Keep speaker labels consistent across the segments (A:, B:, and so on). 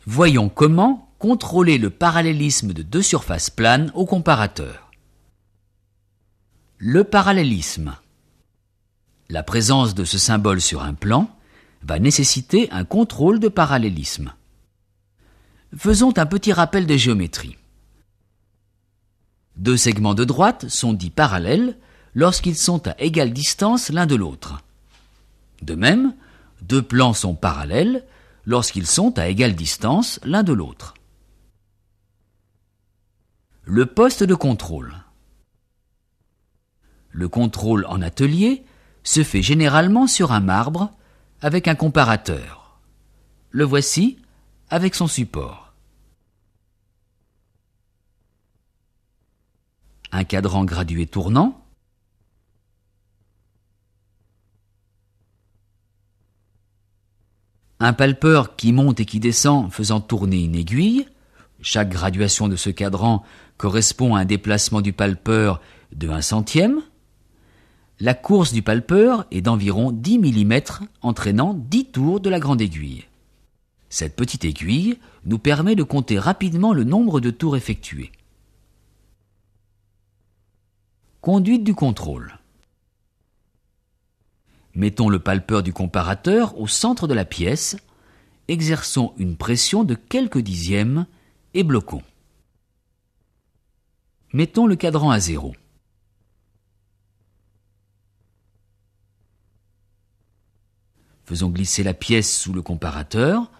A: Voyons comment contrôler le parallélisme de deux surfaces planes au comparateur. Le parallélisme. La présence de ce symbole sur un plan va nécessiter un contrôle de parallélisme. Faisons un petit rappel de géométrie. Deux segments de droite sont dits parallèles lorsqu'ils sont à égale distance l'un de l'autre. De même, deux plans sont parallèles lorsqu'ils sont à égale distance l'un de l'autre. Le poste de contrôle. Le contrôle en atelier se fait généralement sur un marbre avec un comparateur. Le voici avec son support. Un cadran gradué tournant. Un palpeur qui monte et qui descend faisant tourner une aiguille. Chaque graduation de ce cadran correspond à un déplacement du palpeur de 1 centième. La course du palpeur est d'environ 10 mm entraînant 10 tours de la grande aiguille. Cette petite aiguille nous permet de compter rapidement le nombre de tours effectués. Conduite du contrôle. Mettons le palpeur du comparateur au centre de la pièce, exerçons une pression de quelques dixièmes et bloquons. Mettons le cadran à 0. Faisons glisser la pièce sous le comparateur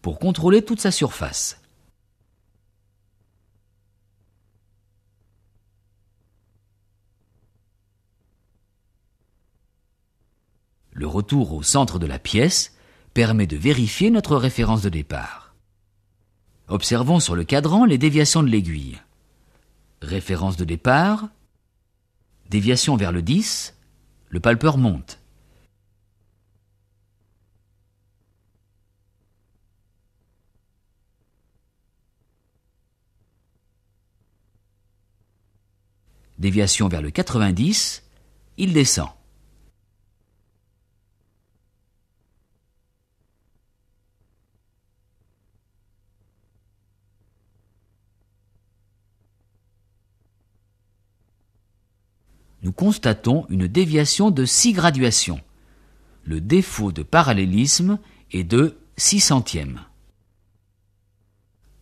A: pour contrôler toute sa surface. Le retour au centre de la pièce permet de vérifier notre référence de départ. Observons sur le cadran les déviations de l'aiguille. Référence de départ, déviation vers le 10, le palpeur monte. Déviation vers le 90, il descend. Nous constatons une déviation de 6 graduations. Le défaut de parallélisme est de 6 centièmes.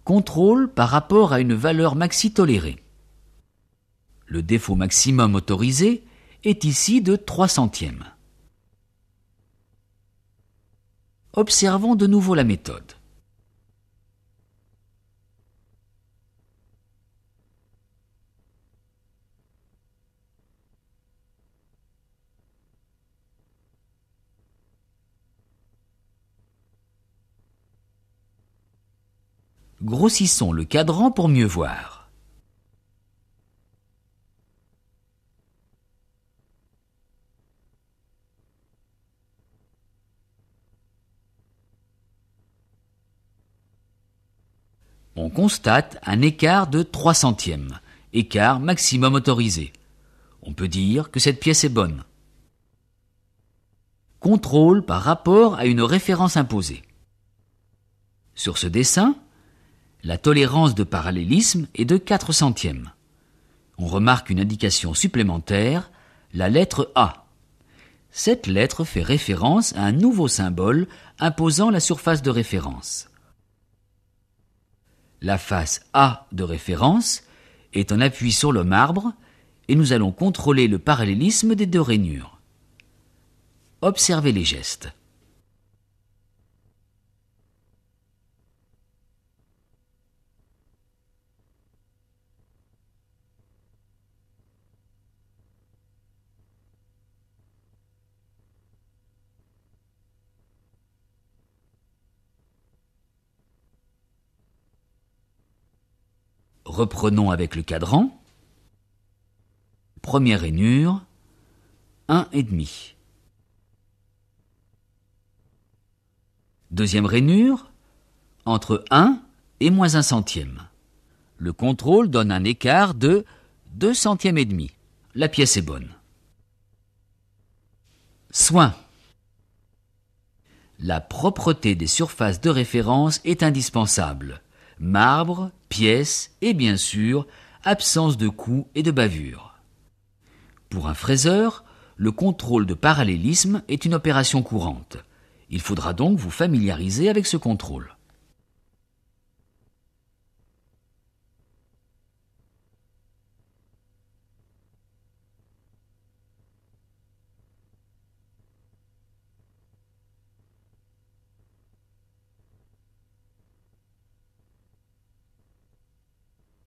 A: Contrôle par rapport à une valeur maxi tolérée. Le défaut maximum autorisé est ici de 3 centièmes. Observons de nouveau la méthode. Grossissons le cadran pour mieux voir. On constate un écart de 3 centièmes, écart maximum autorisé. On peut dire que cette pièce est bonne. Contrôle par rapport à une référence imposée. Sur ce dessin, la tolérance de parallélisme est de 4 centièmes. On remarque une indication supplémentaire, la lettre A. Cette lettre fait référence à un nouveau symbole imposant la surface de référence. La face A de référence est en appui sur le marbre et nous allons contrôler le parallélisme des deux rainures. Observez les gestes. Reprenons avec le cadran. Première rainure, 1,5. Deuxième rainure, entre 1 et moins 1 centième. Le contrôle donne un écart de 2 centièmes et demi. La pièce est bonne. Soin. La propreté des surfaces de référence est indispensable. Marbre, pièces et bien sûr, absence de coups et de bavures. Pour un fraiseur, le contrôle de parallélisme est une opération courante. Il faudra donc vous familiariser avec ce contrôle.